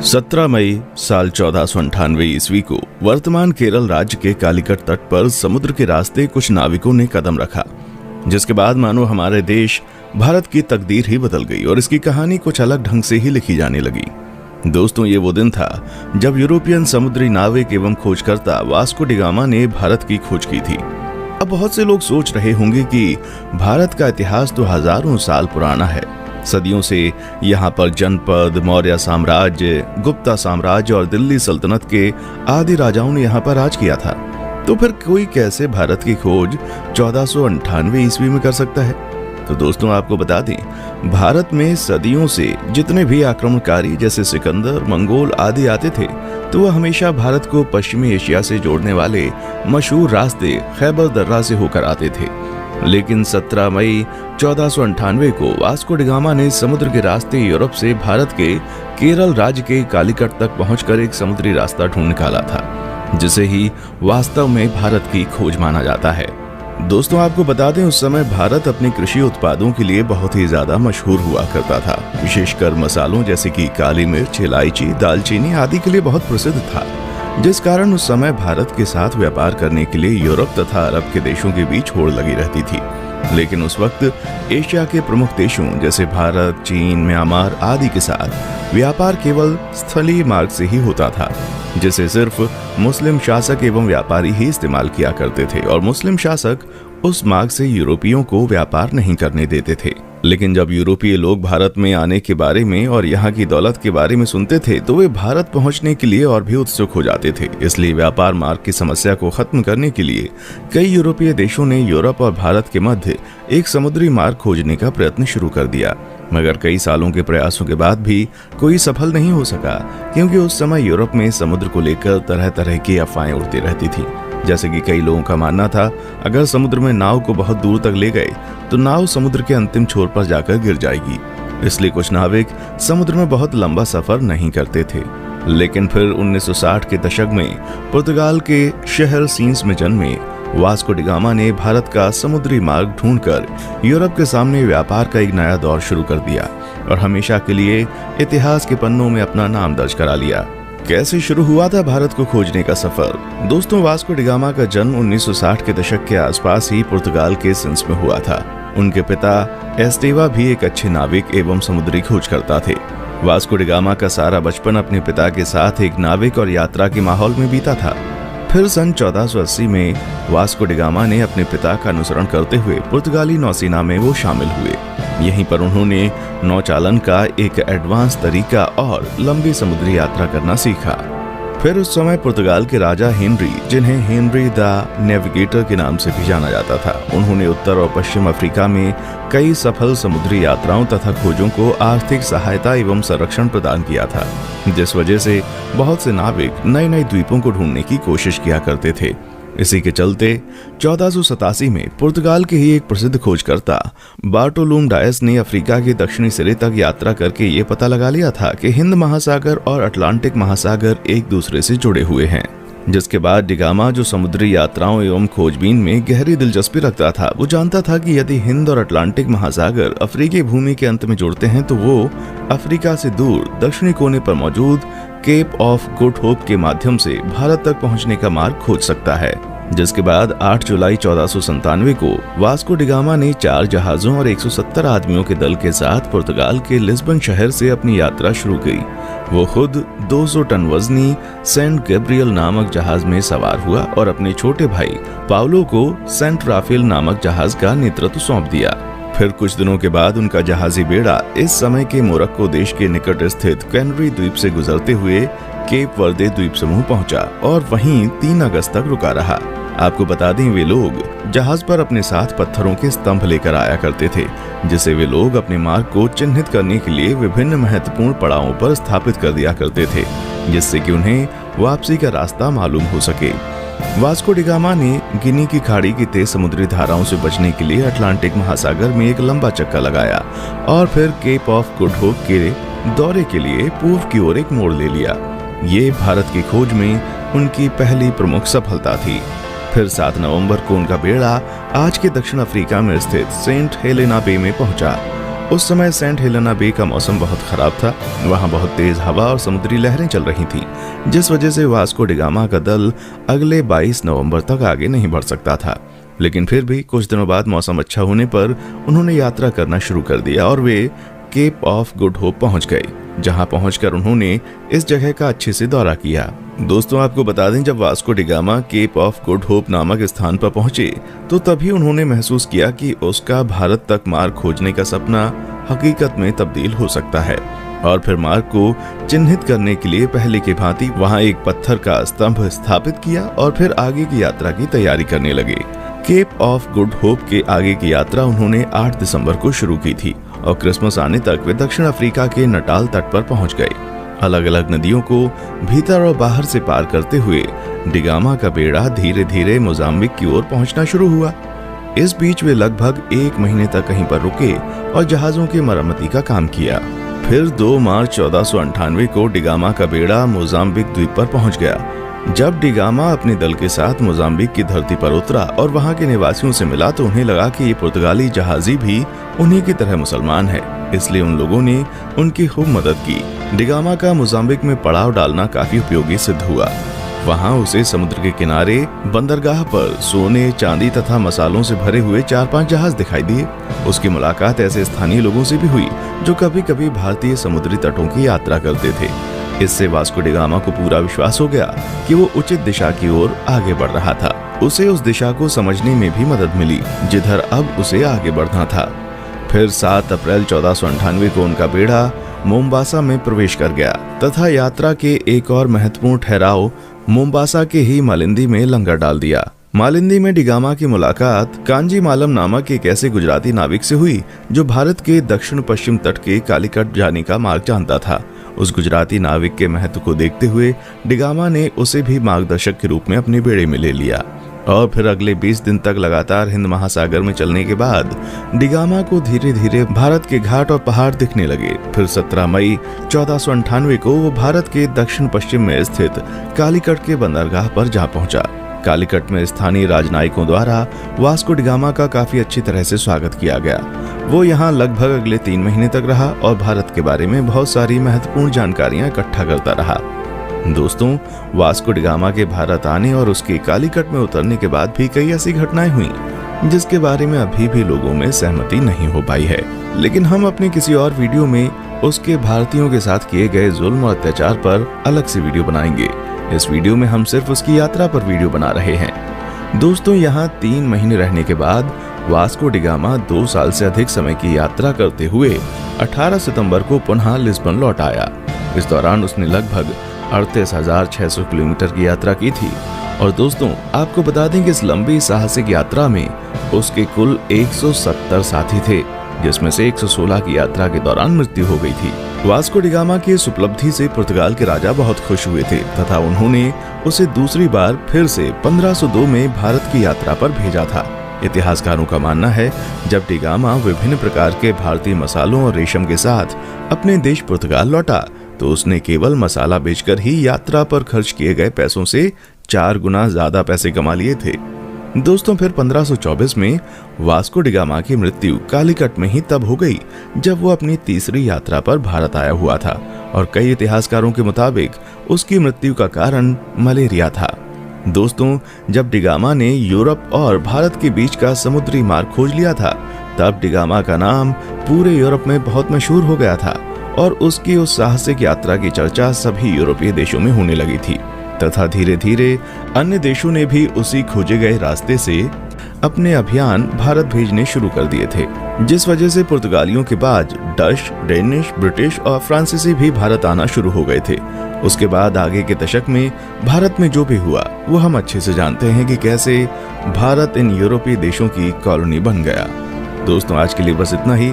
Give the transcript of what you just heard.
17 मई साल 1498 ईस्वी को वर्तमान केरल राज्य के कालीकट तट पर समुद्र के रास्ते कुछ नाविकों ने कदम रखा, जिसके बाद मानो हमारे देश भारत की तकदीर ही बदल गई और इसकी कहानी कुछ अलग ढंग से ही लिखी जाने लगी। दोस्तों, ये वो दिन था जब यूरोपियन समुद्री नाविक एवं खोजकर्ता वास्को डी गामा ने भारत की खोज की थी। अब बहुत से लोग सोच रहे होंगे कि भारत का इतिहास तो हजारों साल पुराना है। सदियों से यहाँ पर जनपद, मौर्य साम्राज्य, गुप्ता साम्राज्य और दिल्ली सल्तनत के आदि राजाओं ने यहाँ पर राज किया था। तो फिर कोई कैसे भारत की खोज 1498 ईस्वी में कर सकता है? तो दोस्तों, आपको बता दें, भारत में सदियों से जितने भी आक्रमणकारी जैसे सिकंदर, मंगोल आदि आते थे, तो वह हमेशा भारत को पश्चिमी एशिया से जोड़ने वाले मशहूर रास्ते खैबर दर्रा से होकर आते थे। लेकिन 17 मई 1498 को वास्को डी गामा ने समुद्र के रास्ते यूरोप से भारत के केरल राज्य के कालीकट तक पहुंचकर एक समुद्री रास्ता ढूंढ निकाला था, जिसे ही वास्तव में भारत की खोज माना जाता है। दोस्तों, आपको बता दें, उस समय भारत अपने कृषि उत्पादों के लिए बहुत ही ज्यादा मशहूर हुआ करता था। विशेषकर मसालों जैसे कि काली मिर्च, इलायची, दालचीनी आदि के लिए बहुत प्रसिद्ध था, जिस कारण उस समय भारत के साथ व्यापार करने के लिए यूरोप तथा अरब के देशों के बीच होड़ लगी रहती थी। लेकिन उस वक्त एशिया के प्रमुख देशों जैसे भारत, चीन, म्यांमार आदि के साथ व्यापार केवल स्थलीय मार्ग से ही होता था, जिसे सिर्फ मुस्लिम शासक एवं व्यापारी ही इस्तेमाल किया करते थे और मुस्लिम शासक उस मार्ग से यूरोपियों को व्यापार नहीं करने देते थे। लेकिन जब यूरोपीय लोग भारत में आने के बारे में और यहाँ की दौलत के बारे में सुनते थे, तो वे भारत पहुँचने के लिए और भी उत्सुक हो जाते थे। इसलिए व्यापार मार्ग की समस्या को खत्म करने के लिए कई यूरोपीय देशों ने यूरोप और भारत के मध्य एक समुद्री मार्ग खोजने का प्रयत्न शुरू कर दिया। मगर कई सालों के प्रयासों के बाद भी कोई सफल नहीं हो सका, क्योंकि उस समय यूरोप में समुद्र को लेकर तरह तरह की अफवाहें उड़ती रहती थी। जैसे कि कई लोगों का मानना था, अगर समुद्र में नाव को बहुत दूर तक ले गए तो नाव समुद्र के अंतिम छोर पर जाकर गिर जाएगी। इसलिए कुछ नाविक समुद्र में बहुत लंबा सफर नहीं करते थे। लेकिन फिर 1960 के दशक में पुर्तगाल के शहर सीन्स में जन्मे वास्को डी गामा ने भारत का समुद्री मार्ग ढूंढकर यूरोप के सामने व्यापार का एक नया दौर शुरू कर दिया और हमेशा के लिए इतिहास के पन्नों में अपना नाम दर्ज करा लिया। कैसे शुरू हुआ था भारत को खोजने का सफर? दोस्तों, वास्को डी गामा का जन्म 1960 के दशक के आसपास ही पुर्तगाल के सिंस में हुआ था। उनके पिता एस्टेवा भी एक अच्छे नाविक एवं समुद्री खोजकर्ता थे। वास्को डी गामा का सारा बचपन अपने पिता के साथ एक नाविक और यात्रा के माहौल में बीता था। फिर सन 1480 में वास्को डी गामा ने अपने पिता का अनुसरण करते हुए पुर्तगाली नौसेना में वो शामिल हुए। यहीं पर उन्होंने नौचालन का एक एडवांस तरीका और लंबी समुद्री यात्रा करना सीखा। फिर उस समय पुर्तगाल के राजा हेनरी, जिन्हें हेनरी द नेविगेटर के नाम से भी जाना जाता था, उन्होंने उत्तर और पश्चिम अफ्रीका में कई सफल समुद्री यात्राओं तथा खोजों को आर्थिक सहायता एवं संरक्षण प्रदान किया था, जिस वजह से बहुत से नाविक नए नए द्वीपों को ढूंढने की कोशिश किया करते थे। इसी के चलते 1487 में पुर्तगाल के ही एक प्रसिद्ध खोजकर्ता बार्टोलोम डायस ने अफ्रीका के दक्षिणी सिरे तक यात्रा करके ये पता लगा लिया था कि हिंद महासागर और अटलांटिक महासागर एक दूसरे से जुड़े हुए हैं। जिसके बाद डी गामा, जो समुद्री यात्राओं एवं खोजबीन में गहरी दिलचस्पी रखता था, वो जानता था कि यदि हिंद और अटलांटिक महासागर अफ्रीकी भूमि के अंत में जुड़ते हैं तो वो अफ्रीका से दूर दक्षिणी कोने पर मौजूद केप ऑफ गुड होप के माध्यम से भारत तक पहुंचने का मार्ग खोज सकता है। जिसके बाद 8 जुलाई 1497 को वास्को डी गामा ने 4 जहाजों और 170 आदमियों के दल के साथ पुर्तगाल के लिस्बन शहर से अपनी यात्रा शुरू की। वो खुद 200 टन वजनी सेंट गैब्रियल नामक जहाज में सवार हुआ और अपने छोटे भाई पाउलो को सेंट राफेल नामक जहाज का नेतृत्व सौंप दिया। फिर कुछ दिनों के बाद उनका जहाजी बेड़ा इस समय के मोरक्को देश के निकट स्थित कैनरी द्वीप से गुजरते हुए केप वर्दे द्वीप समूह पहुंचा और वहीं 3 अगस्त तक रुका रहा। आपको बता दें, वे लोग जहाज पर अपने साथ पत्थरों के स्तंभ लेकर आया करते थे, जिसे वे लोग अपने मार्ग को चिन्हित करने के लिए विभिन्न महत्वपूर्ण पड़ावों पर स्थापित कर दिया करते थे, जिससे कि उन्हें वापसी का रास्ता मालूम हो सके। वास्को डी गामा ने गिनी की खाड़ी की तेज समुद्री धाराओं से बचने के लिए अटलांटिक महासागर में एक लंबा चक्का लगाया और फिर केप ऑफ गुड होप के दौरे के लिए पूर्व की ओर एक मोड़ ले लिया। ये भारत की खोज में उनकी पहली प्रमुख सफलता थी। फिर 7 नवंबर को उनका बेड़ा आज के दक्षिण अफ्रीका में स्थित सेंट हेलेना बे में पहुंचा उस समय सेंट हेलेना बे का मौसम बहुत खराब था। वहां बहुत तेज हवा और समुद्री लहरें चल रही थीं, जिस वजह से वास्को डी गामा का दल अगले 22 नवंबर तक आगे नहीं बढ़ सकता था। लेकिन फिर भी कुछ दिनों बाद मौसम अच्छा होने पर उन्होंने यात्रा करना शुरू कर दिया और वे केप ऑफ गुड होप पहुंच गए, जहां पहुंचकर उन्होंने इस जगह का अच्छे से दौरा किया। दोस्तों, आपको बता दें, जब Vasco da Gama Cape of Good Hope नामक स्थान पर पहुंचे तो तभी उन्होंने महसूस किया कि उसका भारत तक मार्ग खोजने का सपना हकीकत में तब्दील हो सकता है। और फिर मार्ग को चिन्हित करने के लिए पहले की भांति वहां एक पत्थर का स्तंभ स्थापित किया और फिर आगे की यात्रा की तैयारी करने लगे। केप ऑफ गुड होप के आगे की यात्रा उन्होंने 8 दिसंबर को शुरू की थी और क्रिसमस आने तक वे दक्षिण अफ्रीका के नटाल तट पर पहुंच गए। अलग अलग नदियों को भीतर और बाहर से पार करते हुए डी गामा का बेड़ा धीरे धीरे मोजाम्बिक की ओर पहुंचना शुरू हुआ। इस बीच वे लगभग 1 महीने तक कहीं पर रुके और जहाजों की मरम्मती का काम किया। फिर 2 मार्च 1498 को डी गामा का बेड़ा मोजाम्बिक द्वीप पर पहुंच गया। जब डी गामा अपने दल के साथ मोजाम्बिक की धरती पर उतरा और वहां के निवासियों से मिला तो उन्हें लगा कि ये पुर्तगाली जहाजी भी उन्हीं की तरह मुसलमान है, इसलिए उन लोगों ने उनकी खूब मदद की। डी गामा का मोजाम्बिक में पड़ाव डालना काफी उपयोगी सिद्ध हुआ। वहां उसे समुद्र के किनारे बंदरगाह पर सोने, चांदी तथा मसालों से भरे हुए 4-5 जहाज दिखाई दिए। उसकी मुलाकात ऐसे स्थानीय लोगों से भी हुई जो कभी कभी भारतीय समुद्री तटों की यात्रा करते थे। इससे वास्को डी गामा को पूरा विश्वास हो गया कि वो उचित दिशा की ओर आगे बढ़ रहा था। उसे उस दिशा को समझने में भी मदद मिली जिधर अब उसे आगे बढ़ना था। फिर 7 अप्रैल 1498 को उनका बेड़ा मोम्बासा में प्रवेश कर गया तथा यात्रा के एक और महत्वपूर्ण ठहराव मोम्बासा के ही मालिंदी में लंगर डाल दिया। मालिंदी में डी गामा की मुलाकात कांजी मालम नामक एक ऐसे गुजराती नाविक से हुई जो भारत के दक्षिण पश्चिम तट के कालीकट जाने का मार्ग जानता था। उस गुजराती नाविक के महत्व को देखते हुए डी गामा ने उसे भी मार्गदर्शक के रूप में अपने बेड़े में ले लिया और फिर अगले 20 दिन तक लगातार हिंद महासागर में चलने के बाद डी गामा को धीरे धीरे भारत के घाट और पहाड़ दिखने लगे। फिर 17 मई 1498 को वो भारत के दक्षिण पश्चिम में स्थित कालीकट के बंदरगाह पर जा पहुंचा। कालीकट में स्थानीय राजनयिकों द्वारा वास्को डी गामा का काफी अच्छी तरह से स्वागत किया गया। वो यहाँ लगभग अगले 3 महीने तक रहा और भारत के बारे में बहुत सारी महत्वपूर्ण जानकारियां इकट्ठा करता रहा। दोस्तों, वास्को डी गामा के भारत आने और उसके कालीकट में उतरने के बाद भी कई ऐसी घटनाएं हुई जिसके बारे में अभी भी लोगों में सहमति नहीं हो पाई है, लेकिन हम अपने किसी और वीडियो में उसके भारतीयों के साथ किए गए जुल्म और अत्याचार पर अलग से वीडियो बनाएंगे। इस वीडियो में हम सिर्फ उसकी यात्रा पर वीडियो बना रहे हैं। दोस्तों, यहाँ 3 महीने रहने के बाद वास्को डी गामा 2 साल से अधिक समय की यात्रा करते हुए 18 सितंबर को पुनः लिस्बन लौट आया। इस दौरान उसने लगभग 38,600 किलोमीटर की यात्रा की थी। और दोस्तों, आपको बता दें कि इस लंबी साहसिक यात्रा में उसके कुल 170 साथी थे, जिसमें से 116 की यात्रा के दौरान मृत्यु हो गई थी। वास्को डी गामा की इस उपलब्धि से पुर्तगाल के राजा बहुत खुश हुए थे तथा उन्होंने उसे दूसरी बार फिर से 1502 में भारत की यात्रा पर भेजा था। इतिहासकारों का मानना है जब डी गामा विभिन्न प्रकार के भारतीय मसालों और रेशम के साथ अपने देश पुर्तगाल लौटा तो उसने केवल मसाला बेचकर ही यात्रा पर खर्च किए गए पैसों से 4 गुना ज्यादा पैसे कमा लिए थे। दोस्तों, फिर 1524 में वास्को डी गामा की मृत्यु कालीकट में ही तब हो गई जब वो अपनी तीसरी यात्रा पर भारत आया हुआ था और कई इतिहासकारों के मुताबिक उसकी मृत्यु का कारण मलेरिया था। दोस्तों, जब डी गामा ने यूरोप और भारत के बीच का समुद्री मार्ग खोज लिया था तब डी गामा का नाम पूरे यूरोप में बहुत मशहूर हो गया था और उसकी उस साहसिक यात्रा की चर्चा सभी यूरोपीय देशों में होने लगी थी तथा धीरे धीरे अन्य देशों ने भी उसी खोजे गए रास्ते से अपने अभियान भारत भेजने शुरू कर दिए थे, जिस वजह से पुर्तगालियों के बाद डच, डेनिश, ब्रिटिश और फ्रांसीसी भी भारत आना शुरू हो गए थे। उसके बाद आगे के दशक में भारत में जो भी हुआ वो हम अच्छे से जानते हैं कि कैसे भारत इन यूरोपीय देशों की कॉलोनी बन गया। दोस्तों, आज के लिए बस इतना ही।